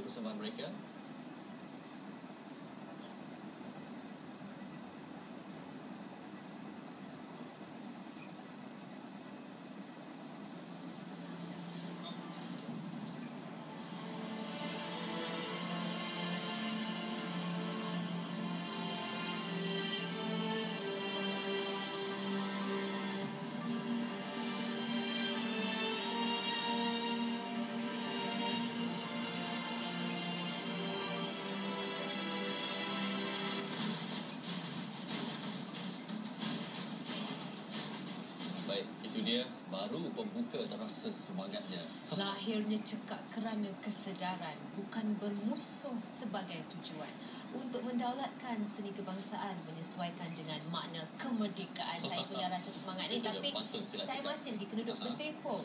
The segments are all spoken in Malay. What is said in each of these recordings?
persembahan mereka. Baik, itu dia baru pembuka terasa semangatnya. Lahirnya cekak kerana kesedaran, bukan bermusuh sebagai tujuan. Untuk mendaulatkan seni kebangsaan menyesuaikan dengan makna kemerdekaan. Saya punya rasa semangat ni, tapi saya masih lagi kena duduk bersepong.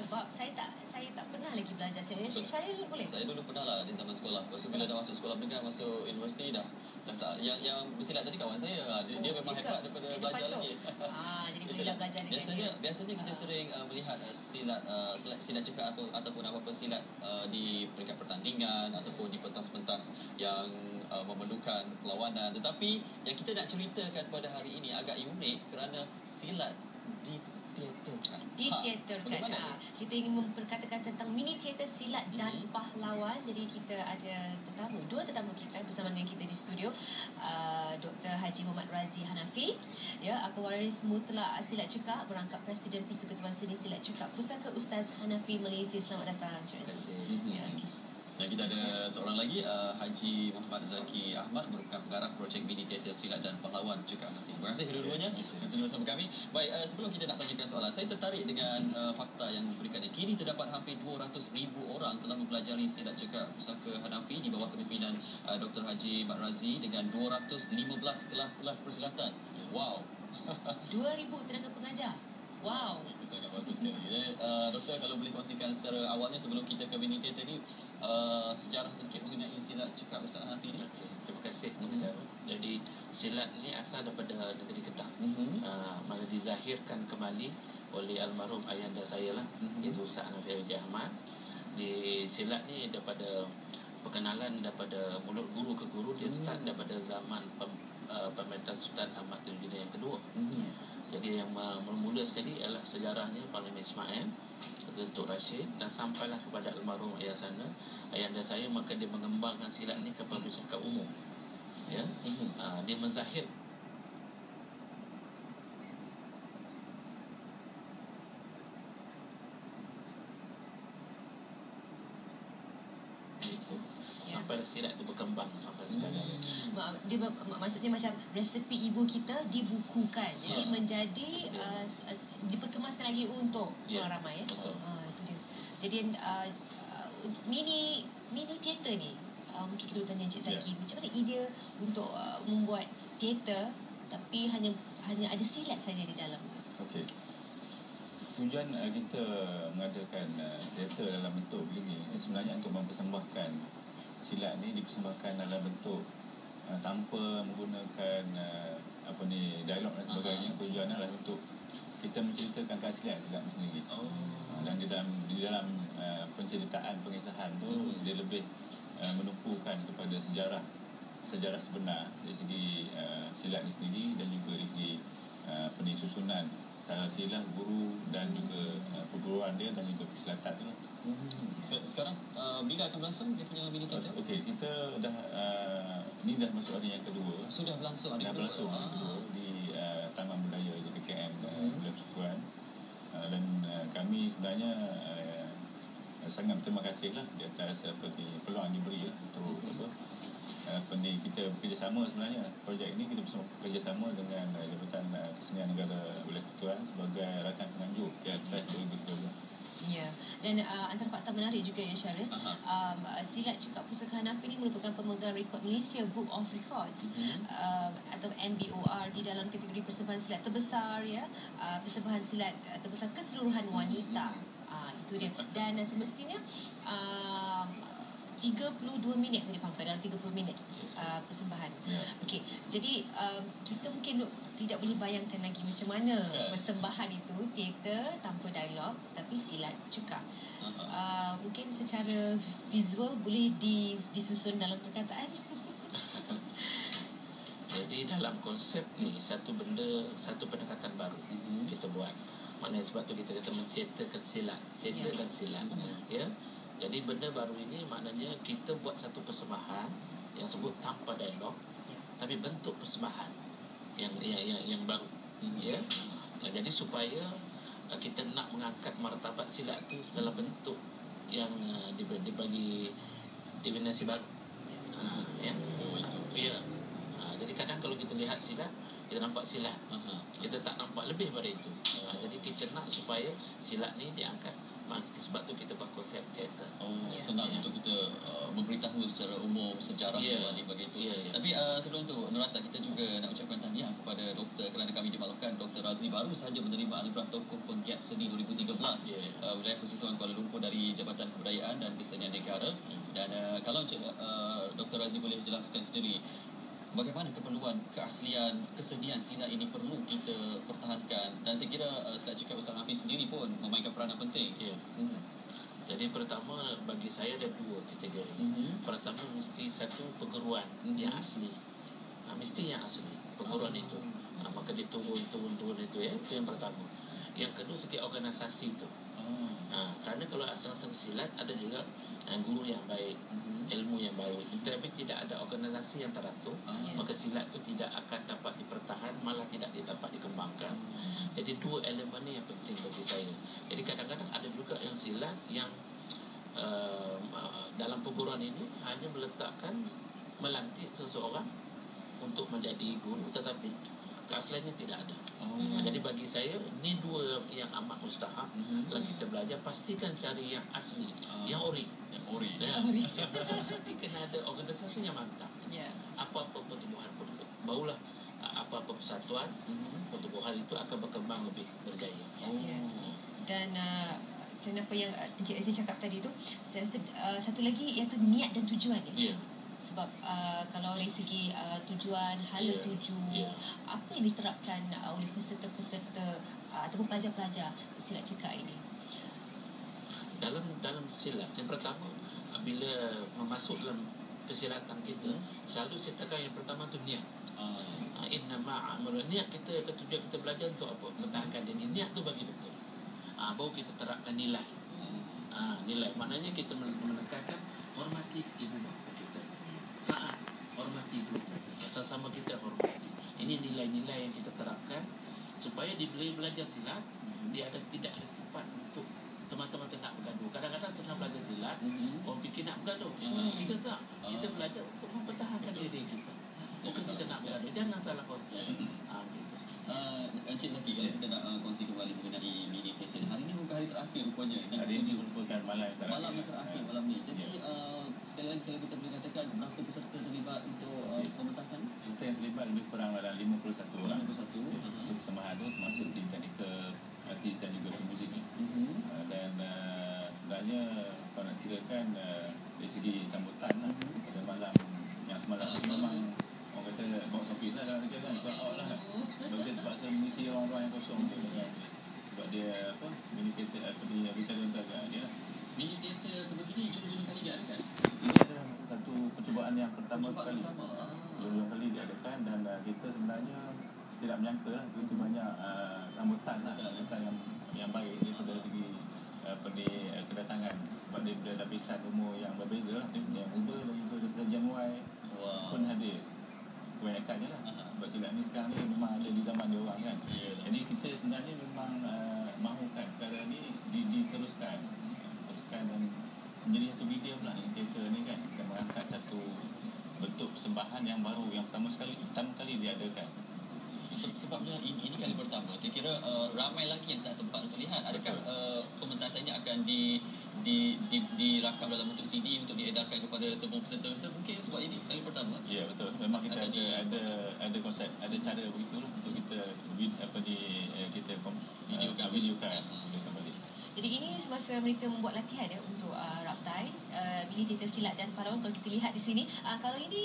Sebab saya tak pernah lagi belajar. Syaril boleh? Saya dulu pernah lah di zaman sekolah. Lepas tu bila dah masuk sekolah menengah, masuk universiti dah tak. Yang bersilat tadi kawan saya. Dia memang hebat daripada belajar lagi. Jadi bolehlah belajar dengan biasanya kita sering melihat silat cekak ataupun apa-apa silat di peringkat pertandingan ataupun di pentas-pentas yang memerlukan perlawanan. Tetapi yang kita nak ceritakan pada hari ini agak unik kerana silat diteaterkan. Kita ingin memperkatakan tentang mini teater silat dan pahlawan. Jadi kita ada dua tetamu kita bersama dengan kita di studio, Dr. Haji Muhammad Razi Hanafi, Ahli-Waris Mutlak Silat Cekak, berangkat Presiden Persekutuan Seni Silat Cekak Pusaka Ustaz Hanafi Malaysia. Selamat datang. Terima kasih. Dan kita ada seorang lagi, Haji Muhammad Zaki Ahmad, merupakan pengarah projek mini teater silat dan pahlawan Cekak Hanafi. Terima kasih kedua-duanya sudi bersama kami. Baik, sebelum kita nak tanyakan soalan, saya tertarik dengan fakta yang memberikan kini terdapat hampir 200,000 orang telah mempelajari silat Cekak Pusaka Hanafi di bawah kepimpinan Dr. Haji Mat Razi dengan 215 kelas-kelas persilatan. Wow. 2,000 tenaga pengajar. Wow. Itu sangat bagus sekali. Doktor, kalau boleh kongsikan secara awalnya sebelum kita ke mini teater ni, sejarah sedikit mengenai silat Cekak Pusaka Hanafi ni. Terima kasih. Jadi silat ni asal daripada negeri Kedah. Masa dizahirkan kembali oleh almarhum ayahanda saya lah, iaitu Ustaz Hanafi Ahmad. Di silat ni daripada perkenalan daripada mulut guru ke guru, dia start daripada zaman pemerintahan Sultan Ahmad Tajuddin yang kedua. Jadi yang mula sekali ialah sejarahnya Parlimen Ismail, Datuk Rashid, dan sampailah kepada almarhum ayahanda saya, maka dia mengembangkan silat ni kepada masyarakat umum. Dia menzahir itu sampailah silat itu berkembang sampai sekarang. Dia maksudnya macam resepi ibu kita dibukukan, jadi menjadi diperkemaskan lagi untuk orang ramai. Itu dia. Jadi mini teater ni, mungkin kita tanya Encik Zaki, macam mana idea untuk membuat teater tapi hanya ada silat saja di dalam? Okey. Tujuan kita mengadakan teater dalam bentuk begini sebenarnya untuk mempersembahkan silat ni, dipersembahkan dalam bentuk tanpa menggunakan dialog dan sebagainya. Tujuan adalah untuk kita menceritakan keaslian silat sendiri. Dan di dalam penceritaan pengisahan tu dia lebih menumpukan kepada sejarah sebenar dari segi silat ni sendiri, dan juga dari segi susunan silsilah guru dan juga perguruan dia dan juga persilatan dia. Sekarang bila akan berlangsung dia punya mini teater? Okey, kita dah ni dah masuk hari yang kedua. Sudah berlangsung hari kedua di Taman Budaya JPKM Wilayah Persekutuan. Dan kami sebenarnya sangat berterima kasih lah di atas peluang yang diberi untuk kita bekerjasama. Sebenarnya projek ini kita bekerjasama dengan Jabatan Kesenian Negara Wilayah Persekutuan sebagai rakan penganjur KLPS 2013. Ya, dan antara fakta menarik juga ya Syaril, silat Cekak Pusaka Hanafi ini merupakan pemegang rekod Malaysia Book of Records atau MBOR di dalam kategori persembahan silat terbesar, persembahan silat terbesar keseluruhan wanita. Itu dia. Dan semestinya 32 minit saya difahamkan, dalam 30 minit Yes. persembahan. Ya. Okey, jadi kita mungkin tidak boleh bayangkan lagi macam mana persembahan itu, teater tanpa dialog tapi silat cekak. Mungkin secara visual boleh disusun dalam perkataan. Jadi dalam konsep ni satu pendekatan baru kita buat. Maknanya sebab tu kita kata mencetakkan silat, cetakkan silat. Ya. Jadi benda baru ini maknanya kita buat satu persembahan yang sebut tanpa dialog, tapi bentuk persembahan yang baru. Ya. Jadi supaya kita nak mengangkat martabat silat tu dalam bentuk yang dibagi dimensi baru. Ya. Ya. Jadi kadang kalau kita lihat silat, kita nampak silat, kita tak nampak lebih pada itu. Jadi kita nak supaya silat ni diangkat. Sebab tu kita buat konsep teater. Senang untuk kita memberitahu secara umum sejarah di bagi itu. Tapi sebelum tu Nurata, kita juga nak ucapkan tahniah kepada doktor kerana kami dimaklumkan Dr. Razi baru saja menerima anugerah tokoh penggiat seni 2013 wilayah Persekutuan Kuala Lumpur dari Jabatan Kebudayaan dan Kesenian Negara. Dan kalau Dr. Razi boleh jelaskan sendiri, bagaimana keperluan keaslian kesenian silat ini perlu kita pertahankan, dan saya kira silat cakap Ustaz Hafiz sendiri pun memainkan peranan penting. Jadi pertama bagi saya ada dua kategori. Pertama mesti satu perguruan yang asli. Mesti yang asli perguruan itu. Maka dia turun itu ya. Itu yang pertama. Yang kedua segi organisasi itu. Kerana kalau asal-asal silat ada juga guru yang baik, ilmu yang baik, tetapi tidak ada organisasi yang teratur, maka silat itu tidak akan dapat dipertahan, malah tidak dapat dikembangkan. Jadi dua elemen ini yang penting bagi saya. Jadi kadang-kadang ada juga yang silat yang dalam perguruan ini hanya melantik seseorang untuk menjadi guru, tetapi keasliannya tidak ada. Jadi bagi saya ini dua yang amat mustahak. Kalau kita belajar, pastikan cari yang asli, yang ori. Pasti kena ada organisasi yang mantap. Apa-apa pertubuhan pun, barulah apa-apa persatuan pertubuhan itu akan berkembang lebih berjaya. Dan kenapa yang Encik Aziz cakap tadi tu, saya rasa satu lagi iaitu niat dan tujuan dia. Sebab kalau dari segi tujuan, hala tuju, apa yang diterapkan oleh peserta-peserta ataupun pelajar-pelajar silat cekak ini? Dalam silat, yang pertama bila masuk dalam kesilatan kita, selalu saya tekan yang pertama tu niat. Innama amal, niat kita, tujuan kita belajar untuk apa? Mempertahankan diri. Niat tu bagi betul. Baru kita terapkan nilai. Nilai maknanya kita menekankan hormati ibu bapa kita, taat, hormati guru, sama-sama kita hormati. Ini nilai-nilai yang kita terapkan supaya di belajar silat dia tidak ada sifat untuk semata-mata nak bergaduh. Kadang-kadang setengah belajar silat orang fikir nak bergaduh. Kita tak, kita belajar untuk mempertahankan diri kita, bukan kita nak bergaduh. Jangan salah konsep. Gitu. Encik Zaki, kalau kita nak kongsi kembali mengenai mini theater, hari ini bukan hari terakhir rupanya. Hari ini merupakan malam yang terakhir. Malam ni. Jadi sekali lagi kalau kita boleh katakan berapa peserta terlibat untuk pementasan? Peserta yang terlibat lebih kurang dalam 51 orang. 51. Untuk persembahan tu termasuk tim teknikal, artis dan juga pemuzik ni. Dan sebenarnya kalau nak ceritakan dari segi sambutan pada malam yang semalam memang orang kata bawa sopir lah dalam negara kan, sold out lah. Sebab dia terpaksa mengisi orang-orang yang kosong tu kan. Sebab dia mini theater dia bicara untuk dia. Mini theater sebegini jujur kali diadakan. Ini adalah satu percubaan yang pertama sekali. Jujur kali diadakan, dan kita sebenarnya tidak menyangka lah begitu banyak sambutan yang baik daripada segi kedatangan. Sebab daripada lapisan umur yang berbeza, yang muda dan juga daripada Januari pun hadir. Kebanyakannya lah. Sebab silat ni sekarang ni memang ada di zaman dia orang kan. Jadi kita sebenarnya memang mahukan perkara ni diteruskan dan menjadi satu video pula ni teater ni kan. Kita mengangkat satu bentuk persembahan yang baru, yang pertama kali diadakan. Sebabnya ini kali pertama. Saya kira ramai lagi yang tak sempat untuk lihat. Adakah pementasan ini akan dirakam dalam bentuk CD untuk diedarkan kepada semua peserta-peserta? Mungkin sebab ini kali pertama. Ya, betul. Memang kita ada konsep, ada cara begitulah untuk kita kita videokan kembali. Jadi ini semasa mereka membuat latihan ya untuk Raptai, mini teater silat dan pahlawan. Kalau kita lihat di sini, kalau ini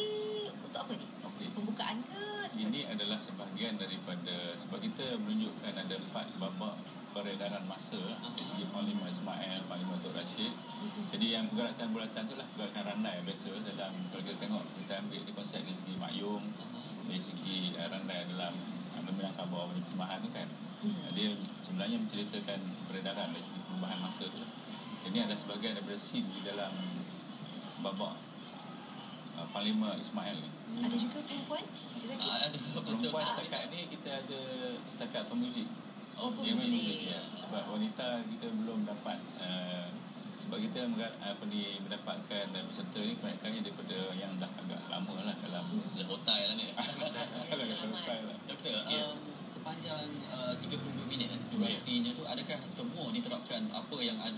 untuk apa ni? Okey. Pembukaan ke? Ini adalah sebahagian daripada, sebab kita menunjukkan ada 4 babak peredaran masa dari segi Panglima Ismail, Panglima Datuk Rashid. Jadi yang pergerakan bulatan tu lah pergerakan randai biasa dalam, kalau kita tengok, kita ambil di konsep dari segi makyum, dari segi randai dalam Minangkabau punya persembahan tu kan. Dia sebenarnya menceritakan peredaran dari segi perubahan masa tu lah. Ini adalah sebahagian daripada scene di dalam babak Panglima Ismail ni. Ada juga perempuan? Ada Perempuan setakat ni kita ada setakat pemuzik. Oh, Dia main pemuzik. muzik ya. Sebab wanita kita belum dapat sebab kita mendapatkan peserta ni kebanyakannya daripada yang dah agak lama lah dalam Sudah hotai lah ni. kalau kata hotel lah. Doktor, Ya. sepanjang 30 minit durasinya tu, adakah semua diterapkan apa yang ada